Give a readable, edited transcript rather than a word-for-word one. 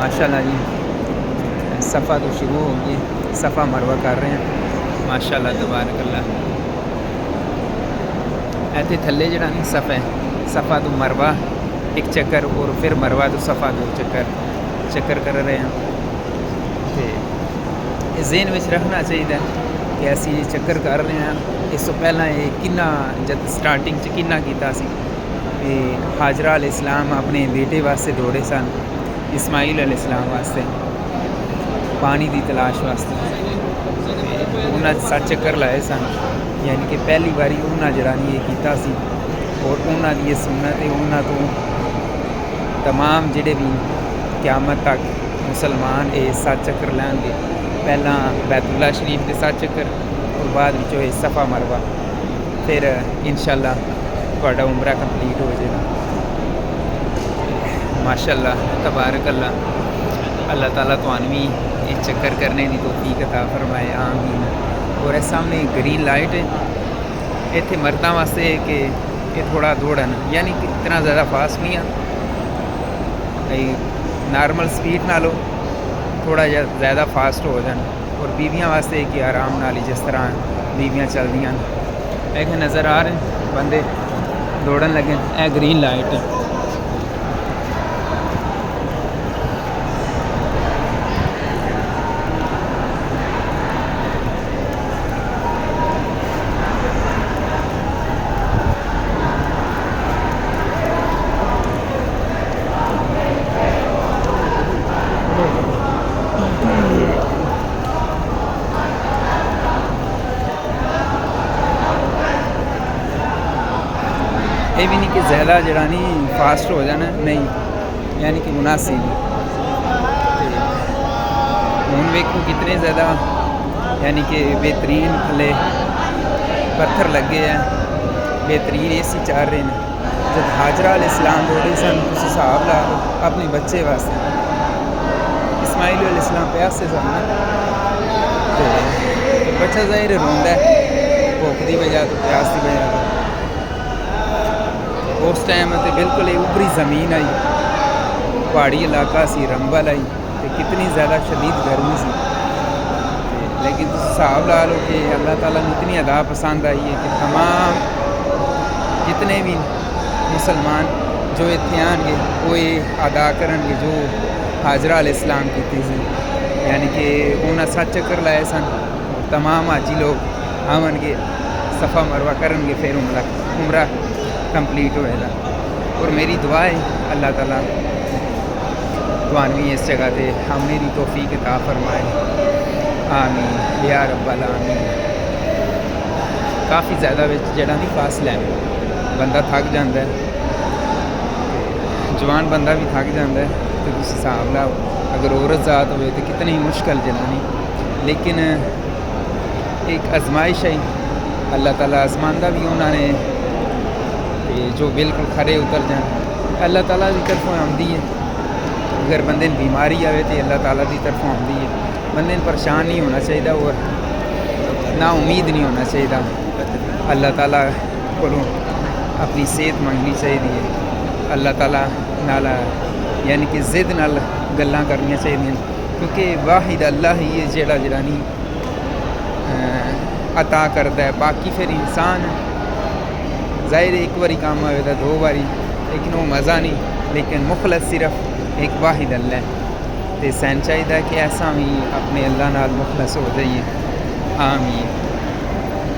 माशाल्लाह जी। सफ़ा तो शुरू हो गई, सफ़ा मरवा कर रहे हैं माशाल्लाह तबारकल्ला। इत्थे थल्ले जड़ा नहीं सफ़ा है, सफ़ा तो मरवा एक चक्कर और फिर मरवा तो सफ़ा दो चक्कर कर रहे हैं। तो ज़हन में रखना चाहिए कि असी ये चक्कर कर रहे हैं। इस तो पहला ये किन्ना जब स्टार्टिंग च किन्ना कीता सी कि हाजरा अलैहिस्सलाम अपने बेटे वास्ते दौड़े सन, इस्माइल अलैहिस्सलाम वास्ते पानी की तलाश वास्ते। उन्हें 7 चक्कर लाए सन, यानी कि पहली बारी उन्हें जरा ये कीता सी। और उन्होंने ये सुन्नत है, उन्होंने तो तमाम जिहड़े भी क़यामत तक मुसलमान ये 7 चक्कर लैणगे। पहला बैतुल्ला शरीफ के 7 चक्कर और बाद विचों सफ़ा मरवा, फिर इंशाअल्लाह तुहाडा उमरा कंप्लीट हो जाएगा। माशाअल्लाह तबारकल्ला। अल्लाह ताला तुहानू भी ये चक्कर करने की तौफीक अता फरमाए, आमीन। और इस सामने ग्रीन लाइट है इत्थे मर्दां वास्ते कि ये थोड़ा दौड़न, यानी कि इतना ज़्यादा फास्ट नहीं है, नॉर्मल स्पीड नालों थोड़ा ज़्यादा फास्ट हो जाए। और बीवियां वास्ते कि आराम नाल जिस तरह बीवियां चलदियां एक नज़र आ रहे बंदे दौड़न लगे। ए ग्रीन लाइट है। ये भी नहीं कि ज़्यादा जरा नहीं फास्ट हो जाना, नहीं, यानी कि मुनासिब। हूँ वेखो कितने ज़्यादा यानी कि बेहतरीन थले पत्थर लगे हैं, बेहतरीन एसी चार रहे हैं। जब हाजरा अलैहिस्सलाम दौड़े सन, उस हिसाब ला लो अपने बच्चे वास्ते, इस्माइल अलैहिस्सलाम प्यासे सन तो बच्चा ज़ाहिर रोंदा है भुख की वजह तो, प्यास की वजह तो। उस टाइम तो बिल्कुल उपरी ज़मीन आई, पहाड़ी इलाका सी, रंबल आई तो कितनी ज़्यादा शदीद गर्मी सी। लेकिन हिसाब ला लो कि अल्लाह ताला ने इतनी अदा पसंद आई है कि तमाम जितने भी मुसलमान जो इत्थे आएंगे वो ये अदा करेंगे जो हाजरा अलैहिस्सलाम की थी, यानी कि उन्हें 7 चक्कर लाए सन। तमाम हाजी लोग आवेंगे, सफ़ा मरवा करेंगे, फिर उमरा कंप्लीट होएगा। और मेरी दुआ है अल्लाह ताला तुहानू भी इस जगह पे हमने दी तौफीक अता फरमाए, आमीन या रब्बल आमीन। काफ़ी ज़्यादा जड़ा नहीं फासला है, बंदा थक जाता है, जवान बंदा भी थक जाता है। तो तुम हिसाब लाओ अगर औरत ज़ात हो तो कितनी मुश्किल जनानी। लेकिन एक आजमाइश है, अल्लाह ताला आजमांदा भी उन्होंने जो बिल्कुल खरे उतर जाए, अल्लाह ताला की तरफों आती है। अगर बंदे बीमारी आए तो अल्लाह ताला की तरफों आती है। बंदे परेशान नहीं होना चाहिए और ना उम्मीद नहीं होना चाहिए। अल्लाह ताला को अपनी सेहत मंगनी चाहिए, अल्लाह ताला नाल यानी कि जिद नाल गल्लां करनियां चाहिए, क्योंकि वाहिद अल्लाह ही है जेड़ा जरानी अता करता है। बाकी फिर इंसान ज़ाहिर एक बारी काम आएगा, 2 बारी, लेकिन वो मज़ा नहीं। लेकिन मुखलस सिर्फ एक वाहिद अल्लाह है। तो सन चाहिए कि ऐसा भी अपने अल्लाह नाल मुखलस हो जाइए, आमीन।